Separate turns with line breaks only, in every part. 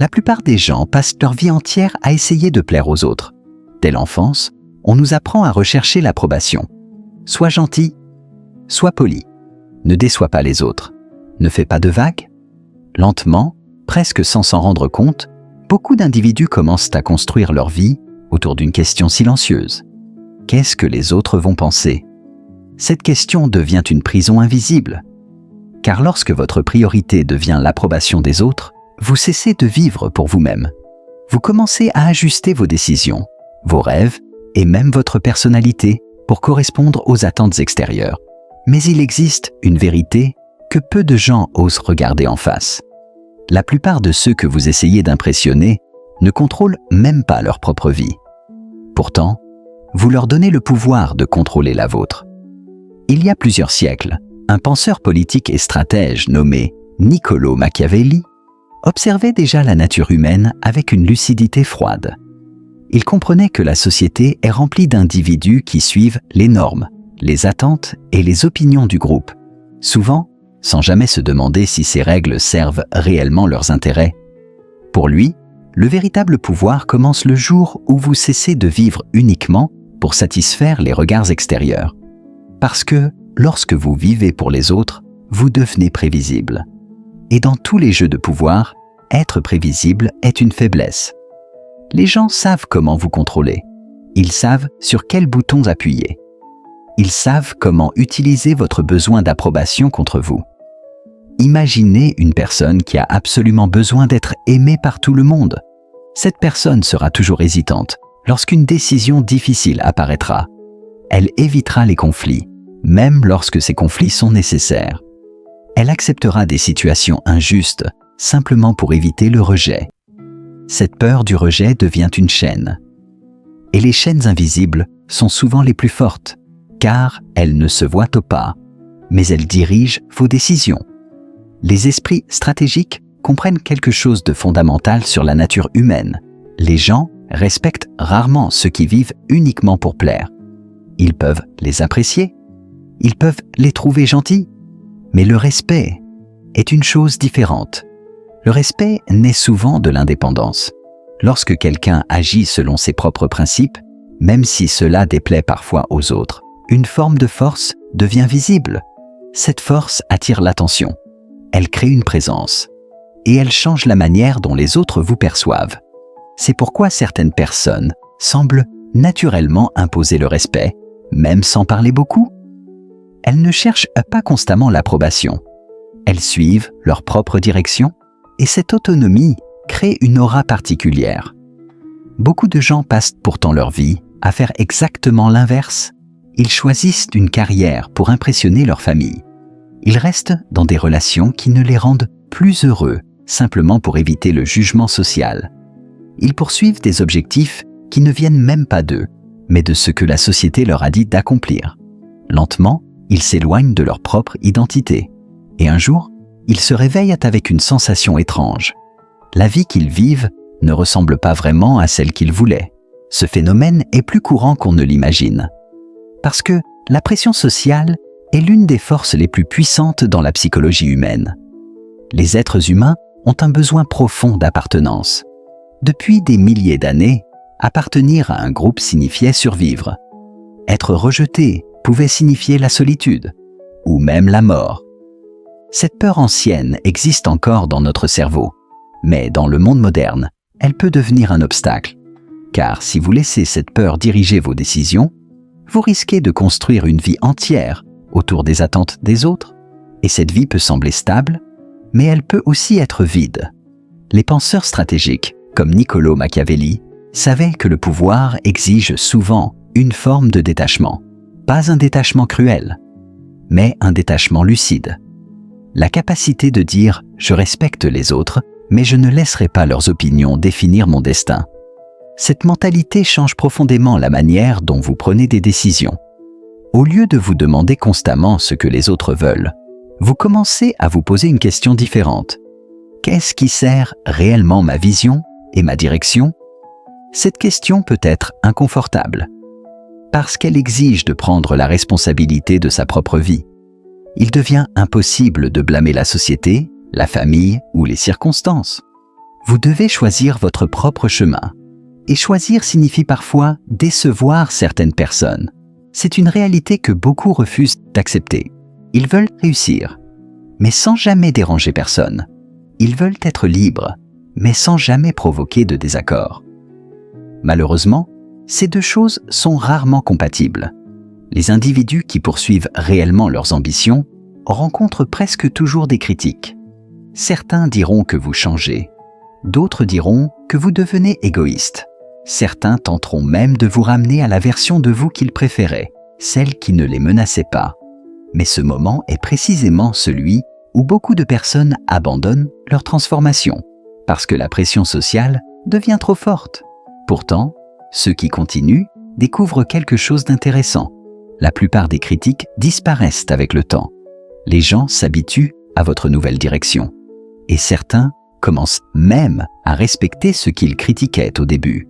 La plupart des gens passent leur vie entière à essayer de plaire aux autres. Dès l'enfance, on nous apprend à rechercher l'approbation. Sois gentil, sois poli, ne déçois pas les autres, ne fais pas de vagues. Lentement, presque sans s'en rendre compte, beaucoup d'individus commencent à construire leur vie autour d'une question silencieuse. Qu'est-ce que les autres vont penser ? Cette question devient une prison invisible. Car lorsque votre priorité devient l'approbation des autres, vous cessez de vivre pour vous-même. Vous commencez à ajuster vos décisions, vos rêves et même votre personnalité pour correspondre aux attentes extérieures. Mais il existe une vérité que peu de gens osent regarder en face. La plupart de ceux que vous essayez d'impressionner ne contrôlent même pas leur propre vie. Pourtant, vous leur donnez le pouvoir de contrôler la vôtre. Il y a plusieurs siècles, un penseur politique et stratège nommé Niccolò Machiavelli observait déjà la nature humaine avec une lucidité froide. Il comprenait que la société est remplie d'individus qui suivent les normes, les attentes et les opinions du groupe, souvent sans jamais se demander si ces règles servent réellement leurs intérêts. Pour lui, le véritable pouvoir commence le jour où vous cessez de vivre uniquement pour satisfaire les regards extérieurs. Parce que, lorsque vous vivez pour les autres, vous devenez prévisible. Et dans tous les jeux de pouvoir, être prévisible est une faiblesse. Les gens savent comment vous contrôler. Ils savent sur quels boutons appuyer. Ils savent comment utiliser votre besoin d'approbation contre vous. Imaginez une personne qui a absolument besoin d'être aimée par tout le monde. Cette personne sera toujours hésitante lorsqu'une décision difficile apparaîtra. Elle évitera les conflits, même lorsque ces conflits sont nécessaires. Elle acceptera des situations injustes simplement pour éviter le rejet. Cette peur du rejet devient une chaîne. Et les chaînes invisibles sont souvent les plus fortes, car elles ne se voient pas, mais elles dirigent vos décisions. Les esprits stratégiques comprennent quelque chose de fondamental sur la nature humaine. Les gens respectent rarement ceux qui vivent uniquement pour plaire. Ils peuvent les apprécier, ils peuvent les trouver gentils, mais le respect est une chose différente. Le respect naît souvent de l'indépendance. Lorsque quelqu'un agit selon ses propres principes, même si cela déplaît parfois aux autres, une forme de force devient visible. Cette force attire l'attention. Elle crée une présence. Et elle change la manière dont les autres vous perçoivent. C'est pourquoi certaines personnes semblent naturellement imposer le respect, même sans parler beaucoup. Elles ne cherchent pas constamment l'approbation. Elles suivent leur propre direction, et cette autonomie crée une aura particulière. Beaucoup de gens passent pourtant leur vie à faire exactement l'inverse. Ils choisissent une carrière pour impressionner leur famille. Ils restent dans des relations qui ne les rendent plus heureux, simplement pour éviter le jugement social. Ils poursuivent des objectifs qui ne viennent même pas d'eux, mais de ce que la société leur a dit d'accomplir. Lentement, ils s'éloignent de leur propre identité. Et un jour, ils se réveillent avec une sensation étrange. La vie qu'ils vivent ne ressemble pas vraiment à celle qu'ils voulaient. Ce phénomène est plus courant qu'on ne l'imagine. Parce que la pression sociale est l'une des forces les plus puissantes dans la psychologie humaine. Les êtres humains ont un besoin profond d'appartenance. Depuis des milliers d'années, appartenir à un groupe signifiait survivre. Être rejeté pouvait signifier la solitude, ou même la mort. Cette peur ancienne existe encore dans notre cerveau, mais dans le monde moderne, elle peut devenir un obstacle. Car si vous laissez cette peur diriger vos décisions, vous risquez de construire une vie entière autour des attentes des autres, et cette vie peut sembler stable, mais elle peut aussi être vide. Les penseurs stratégiques, comme Niccolò Machiavelli, savaient que le pouvoir exige souvent une forme de détachement. Pas un détachement cruel, mais un détachement lucide. La capacité de dire « je respecte les autres, mais je ne laisserai pas leurs opinions définir mon destin ». Cette mentalité change profondément la manière dont vous prenez des décisions. Au lieu de vous demander constamment ce que les autres veulent, vous commencez à vous poser une question différente. Qu'est-ce qui sert réellement ma vision et ma direction ? Cette question peut être inconfortable, parce qu'elle exige de prendre la responsabilité de sa propre vie. Il devient impossible de blâmer la société, la famille ou les circonstances. Vous devez choisir votre propre chemin. Et choisir signifie parfois décevoir certaines personnes. C'est une réalité que beaucoup refusent d'accepter. Ils veulent réussir, mais sans jamais déranger personne. Ils veulent être libres, mais sans jamais provoquer de désaccord. Malheureusement, ces deux choses sont rarement compatibles. Les individus qui poursuivent réellement leurs ambitions rencontrent presque toujours des critiques. Certains diront que vous changez, d'autres diront que vous devenez égoïste. Certains tenteront même de vous ramener à la version de vous qu'ils préféraient, celle qui ne les menaçait pas. Mais ce moment est précisément celui où beaucoup de personnes abandonnent leur transformation, parce que la pression sociale devient trop forte. Pourtant, ceux qui continuent découvrent quelque chose d'intéressant. La plupart des critiques disparaissent avec le temps. Les gens s'habituent à votre nouvelle direction. Et certains commencent même à respecter ce qu'ils critiquaient au début.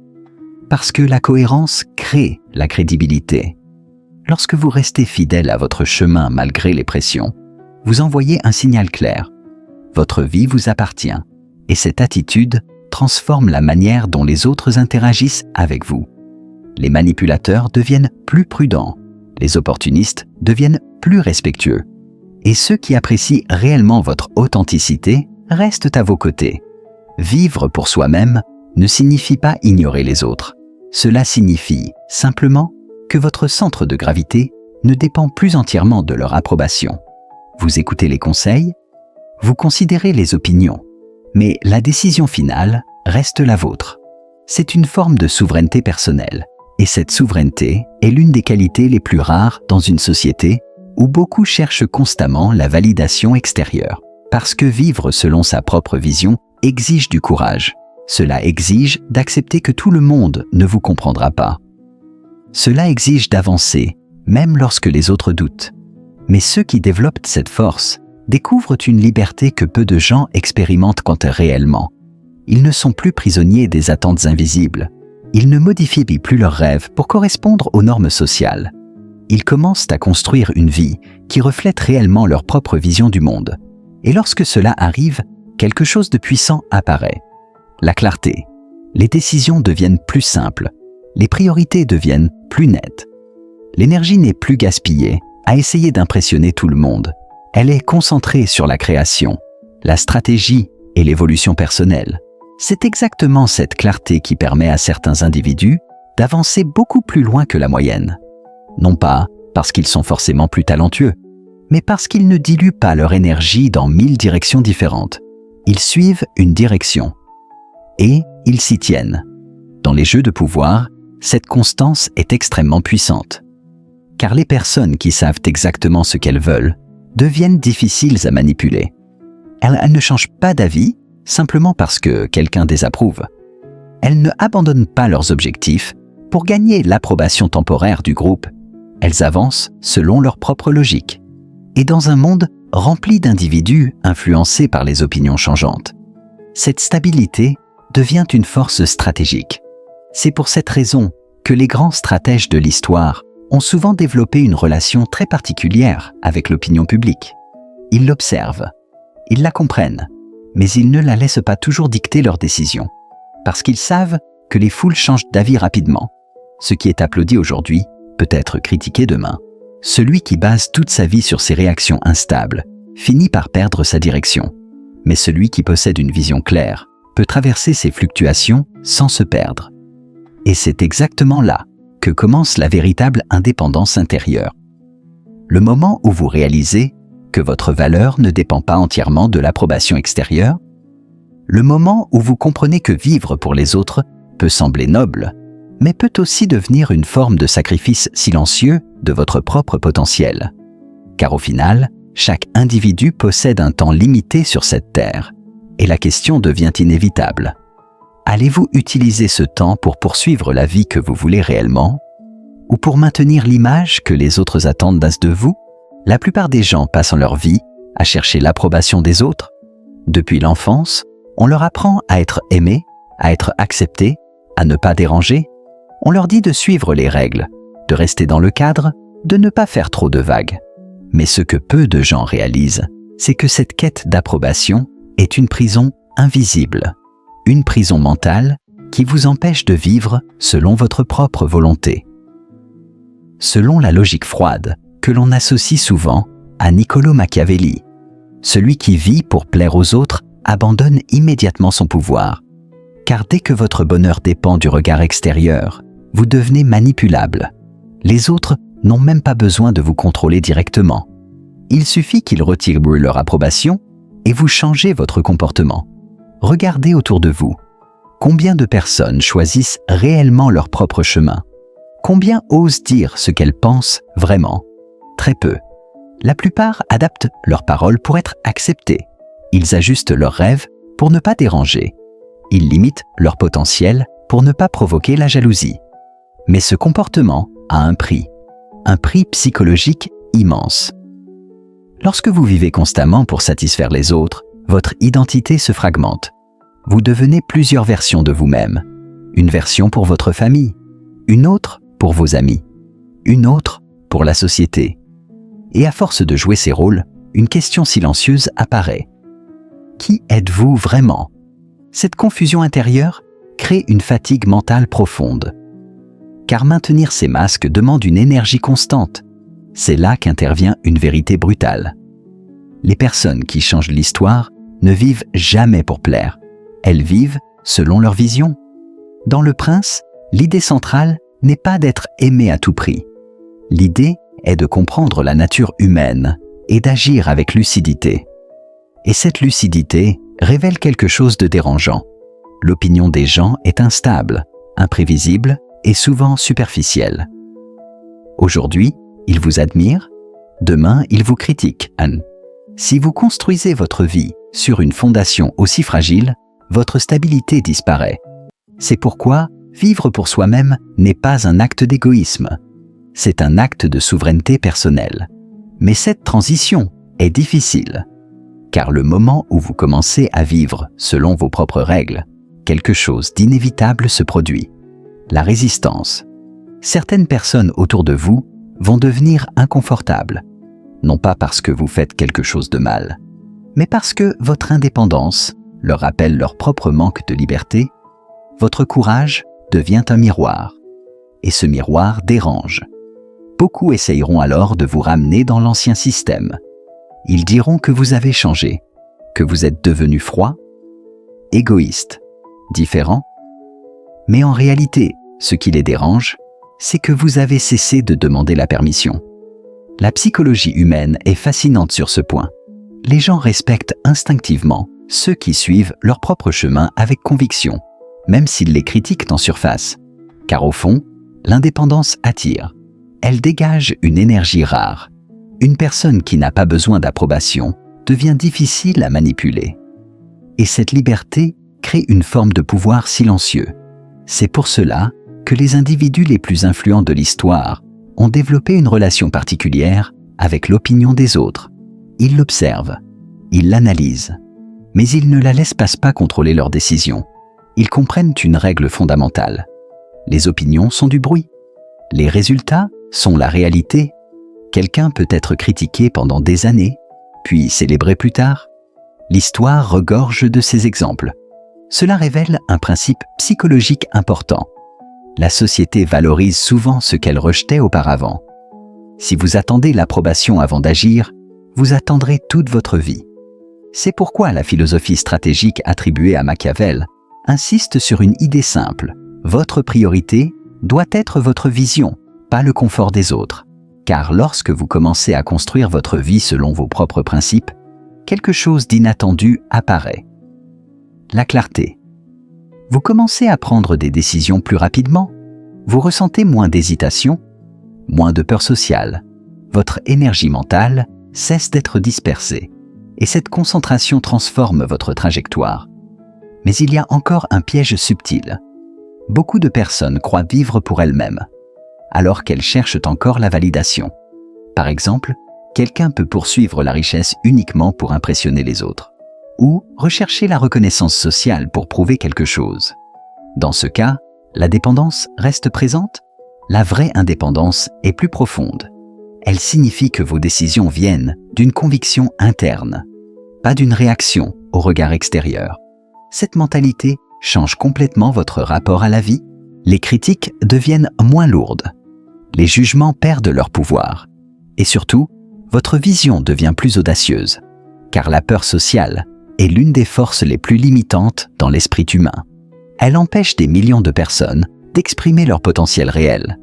Parce que la cohérence crée la crédibilité. Lorsque vous restez fidèle à votre chemin malgré les pressions, vous envoyez un signal clair. Votre vie vous appartient. Et cette attitude transforme la manière dont les autres interagissent avec vous. Les manipulateurs deviennent plus prudents. Les opportunistes deviennent plus respectueux. Et ceux qui apprécient réellement votre authenticité restent à vos côtés. Vivre pour soi-même ne signifie pas ignorer les autres. Cela signifie simplement que votre centre de gravité ne dépend plus entièrement de leur approbation. Vous écoutez les conseils, vous considérez les opinions, mais la décision finale reste la vôtre. C'est une forme de souveraineté personnelle, et cette souveraineté est l'une des qualités les plus rares dans une société où beaucoup cherchent constamment la validation extérieure. Parce que vivre selon sa propre vision exige du courage. Cela exige d'accepter que tout le monde ne vous comprendra pas. Cela exige d'avancer, même lorsque les autres doutent. Mais ceux qui développent cette force découvrent une liberté que peu de gens expérimentent quant à réellement. Ils ne sont plus prisonniers des attentes invisibles. Ils ne modifient plus leurs rêves pour correspondre aux normes sociales. Ils commencent à construire une vie qui reflète réellement leur propre vision du monde. Et lorsque cela arrive, quelque chose de puissant apparaît. La clarté. Les décisions deviennent plus simples. Les priorités deviennent plus nettes. L'énergie n'est plus gaspillée à essayer d'impressionner tout le monde. Elle est concentrée sur la création, la stratégie et l'évolution personnelle. C'est exactement cette clarté qui permet à certains individus d'avancer beaucoup plus loin que la moyenne. Non pas parce qu'ils sont forcément plus talentueux, mais parce qu'ils ne diluent pas leur énergie dans 1000 directions différentes. Ils suivent une direction. Et ils s'y tiennent. Dans les jeux de pouvoir, cette constance est extrêmement puissante. Car les personnes qui savent exactement ce qu'elles veulent deviennent difficiles à manipuler. Elles ne changent pas d'avis simplement parce que quelqu'un désapprouve. Elles ne abandonnent pas leurs objectifs pour gagner l'approbation temporaire du groupe. Elles avancent selon leur propre logique. Et dans un monde rempli d'individus influencés par les opinions changeantes, cette stabilité devient une force stratégique. C'est pour cette raison que les grands stratèges de l'histoire ont souvent développé une relation très particulière avec l'opinion publique. Ils l'observent, ils la comprennent, mais ils ne la laissent pas toujours dicter leurs décisions, parce qu'ils savent que les foules changent d'avis rapidement. Ce qui est applaudi aujourd'hui peut être critiqué demain. Celui qui base toute sa vie sur ses réactions instables finit par perdre sa direction. Mais celui qui possède une vision claire peut traverser ces fluctuations sans se perdre. Et c'est exactement là que commence la véritable indépendance intérieure. Le moment où vous réalisez que votre valeur ne dépend pas entièrement de l'approbation extérieure, le moment où vous comprenez que vivre pour les autres peut sembler noble, mais peut aussi devenir une forme de sacrifice silencieux de votre propre potentiel. Car au final, chaque individu possède un temps limité sur cette terre, et la question devient inévitable. Allez-vous utiliser ce temps pour poursuivre la vie que vous voulez réellement, ou pour maintenir l'image que les autres attendent de vous? La plupart des gens passent leur vie à chercher l'approbation des autres. Depuis l'enfance, on leur apprend à être aimé, à être accepté, à ne pas déranger. On leur dit de suivre les règles, de rester dans le cadre, de ne pas faire trop de vagues. Mais ce que peu de gens réalisent, c'est que cette quête d'approbation est une prison invisible. une prison mentale qui vous empêche de vivre selon votre propre volonté. Selon la logique froide, que l'on associe souvent à Niccolò Machiavelli, celui qui vit pour plaire aux autres abandonne immédiatement son pouvoir, car dès que votre bonheur dépend du regard extérieur, vous devenez manipulable. Les autres n'ont même pas besoin de vous contrôler directement. Il suffit qu'ils retirent leur approbation et vous changez votre comportement. Regardez autour de vous. Combien de personnes choisissent réellement leur propre chemin? Combien osent dire ce qu'elles pensent vraiment? Très peu. La plupart adaptent leurs paroles pour être acceptés. Ils ajustent leurs rêves pour ne pas déranger. Ils limitent leur potentiel pour ne pas provoquer la jalousie. Mais ce comportement a un prix psychologique immense. Lorsque vous vivez constamment pour satisfaire les autres, votre identité se fragmente. Vous devenez plusieurs versions de vous-même. Une version pour votre famille, une autre pour vos amis, une autre pour la société. Et à force de jouer ces rôles, une question silencieuse apparaît. Qui êtes-vous vraiment? Cette confusion intérieure crée une fatigue mentale profonde. Car maintenir ces masques demande une énergie constante. C'est là qu'intervient une vérité brutale. Les personnes qui changent l'histoire ne vivent jamais pour plaire. Elles vivent selon leur vision. Dans Le Prince, l'idée centrale n'est pas d'être aimé à tout prix. L'idée est de comprendre la nature humaine et d'agir avec lucidité. Et cette lucidité révèle quelque chose de dérangeant. L'opinion des gens est instable, imprévisible et souvent superficielle. Aujourd'hui, ils vous admirent, demain, ils vous critiquent. Si vous construisez votre vie sur une fondation aussi fragile, votre stabilité disparaît. C'est pourquoi vivre pour soi-même n'est pas un acte d'égoïsme. C'est un acte de souveraineté personnelle. Mais cette transition est difficile, car le moment où vous commencez à vivre selon vos propres règles, quelque chose d'inévitable se produit. La résistance. Certaines personnes autour de vous vont devenir inconfortables, non pas parce que vous faites quelque chose de mal, mais parce que votre indépendance leur rappelle leur propre manque de liberté. Votre courage devient un miroir, et ce miroir dérange. Beaucoup essayeront alors de vous ramener dans l'ancien système. Ils diront que vous avez changé, que vous êtes devenu froid, égoïste, différent. Mais en réalité, ce qui les dérange, c'est que vous avez cessé de demander la permission. La psychologie humaine est fascinante sur ce point. Les gens respectent instinctivement ceux qui suivent leur propre chemin avec conviction, même s'ils les critiquent en surface. Car au fond, l'indépendance attire. Elle dégage une énergie rare. Une personne qui n'a pas besoin d'approbation devient difficile à manipuler. Et cette liberté crée une forme de pouvoir silencieux. C'est pour cela que les individus les plus influents de l'histoire ont développé une relation particulière avec l'opinion des autres. Ils l'observent, ils l'analysent, mais ils ne la laissent pas contrôler leurs décisions. Ils comprennent une règle fondamentale. Les opinions sont du bruit. Les résultats sont la réalité. Quelqu'un peut être critiqué pendant des années, puis célébré plus tard. L'histoire regorge de ces exemples. Cela révèle un principe psychologique important. La société valorise souvent ce qu'elle rejetait auparavant. Si vous attendez l'approbation avant d'agir, vous attendrez toute votre vie. C'est pourquoi la philosophie stratégique attribuée à Machiavel insiste sur une idée simple. Votre priorité doit être votre vision, pas le confort des autres. Car lorsque vous commencez à construire votre vie selon vos propres principes, quelque chose d'inattendu apparaît. La clarté. Vous commencez à prendre des décisions plus rapidement. Vous ressentez moins d'hésitation, moins de peur sociale. Votre énergie mentale cesse d'être dispersée. Et cette concentration transforme votre trajectoire. Mais il y a encore un piège subtil. Beaucoup de personnes croient vivre pour elles-mêmes, alors qu'elles cherchent encore la validation. Par exemple, quelqu'un peut poursuivre la richesse uniquement pour impressionner les autres, ou rechercher la reconnaissance sociale pour prouver quelque chose. Dans ce cas, la dépendance reste présente. La vraie indépendance est plus profonde. Elle signifie que vos décisions viennent d'une conviction interne, pas d'une réaction au regard extérieur. Cette mentalité change complètement votre rapport à la vie. Les critiques deviennent moins lourdes. Les jugements perdent leur pouvoir. Et surtout, votre vision devient plus audacieuse. Car la peur sociale est l'une des forces les plus limitantes dans l'esprit humain. Elle empêche des millions de personnes d'exprimer leur potentiel réel.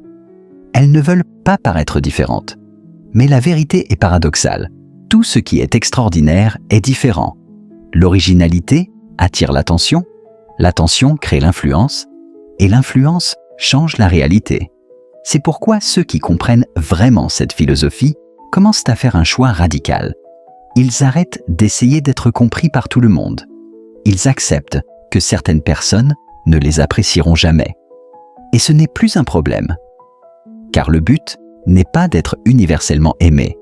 Elles ne veulent pas paraître différentes. Mais la vérité est paradoxale. Tout ce qui est extraordinaire est différent. L'originalité attire l'attention crée l'influence, et l'influence change la réalité. C'est pourquoi ceux qui comprennent vraiment cette philosophie commencent à faire un choix radical. Ils arrêtent d'essayer d'être compris par tout le monde. Ils acceptent que certaines personnes ne les apprécieront jamais. Et ce n'est plus un problème. Car le but n'est pas d'être universellement aimé.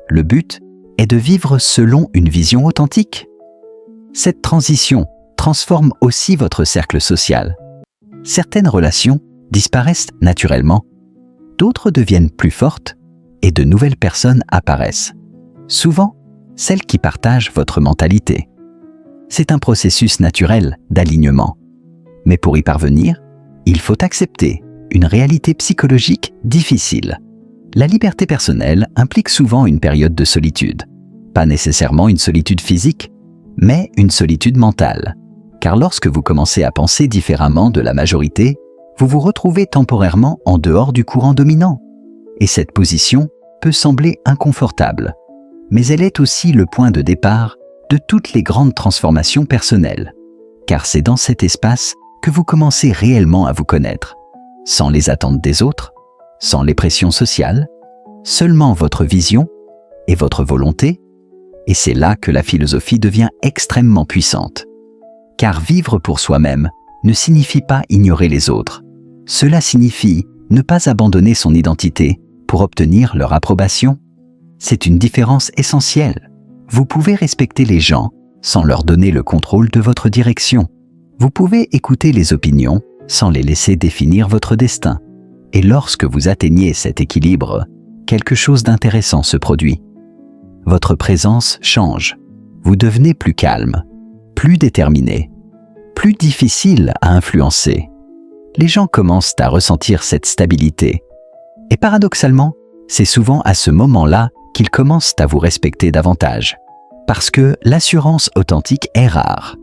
Le but est de vivre selon une vision authentique. Cette transition transforme aussi votre cercle social. Certaines relations disparaissent naturellement, d'autres deviennent plus fortes et de nouvelles personnes apparaissent. Souvent, celles qui partagent votre mentalité. C'est un processus naturel d'alignement. Mais pour y parvenir, il faut accepter une réalité psychologique difficile. La liberté personnelle implique souvent une période de solitude. Pas nécessairement une solitude physique, mais une solitude mentale. Car lorsque vous commencez à penser différemment de la majorité, vous vous retrouvez temporairement en dehors du courant dominant. Et cette position peut sembler inconfortable. Mais elle est aussi le point de départ de toutes les grandes transformations personnelles. Car c'est dans cet espace que vous commencez réellement à vous connaître. Sans les attentes des autres, sans les pressions sociales, seulement votre vision et votre volonté, et c'est là que la philosophie devient extrêmement puissante. Car vivre pour soi-même ne signifie pas ignorer les autres. Cela signifie ne pas abandonner son identité pour obtenir leur approbation. C'est une différence essentielle. Vous pouvez respecter les gens sans leur donner le contrôle de votre direction. Vous pouvez écouter les opinions sans les laisser définir votre destin. Et lorsque vous atteignez cet équilibre, quelque chose d'intéressant se produit. Votre présence change. Vous devenez plus calme, plus déterminé, plus difficile à influencer. Les gens commencent à ressentir cette stabilité. Et paradoxalement, c'est souvent à ce moment-là qu'ils commencent à vous respecter davantage. Parce que l'assurance authentique est rare.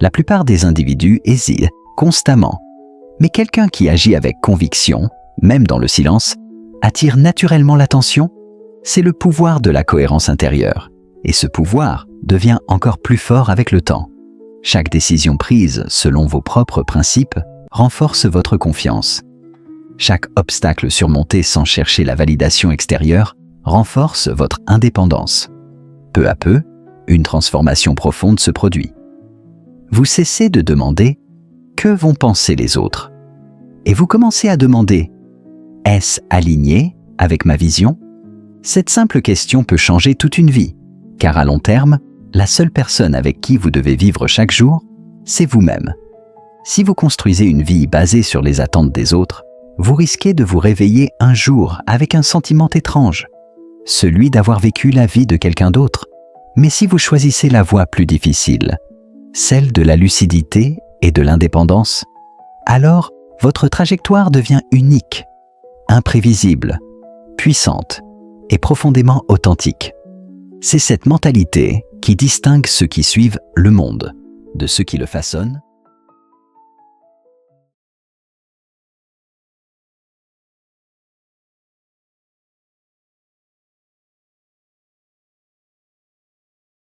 La plupart des individus hésitent constamment. Mais quelqu'un qui agit avec conviction, même dans le silence, attire naturellement l'attention. C'est le pouvoir de la cohérence intérieure. Et ce pouvoir devient encore plus fort avec le temps. Chaque décision prise selon vos propres principes renforce votre confiance. Chaque obstacle surmonté sans chercher la validation extérieure renforce votre indépendance. Peu à peu, une transformation profonde se produit. Vous cessez de demander « Que vont penser les autres ?» et vous commencez à demander « Est-ce aligné avec ma vision ?» Cette simple question peut changer toute une vie, car à long terme, la seule personne avec qui vous devez vivre chaque jour, c'est vous-même. Si vous construisez une vie basée sur les attentes des autres, vous risquez de vous réveiller un jour avec un sentiment étrange, celui d'avoir vécu la vie de quelqu'un d'autre. Mais si vous choisissez la voie plus difficile, celle de la lucidité et de l'indépendance, alors votre trajectoire devient unique, imprévisible, puissante et profondément authentique. C'est cette mentalité qui distingue ceux qui suivent le monde de ceux qui le façonnent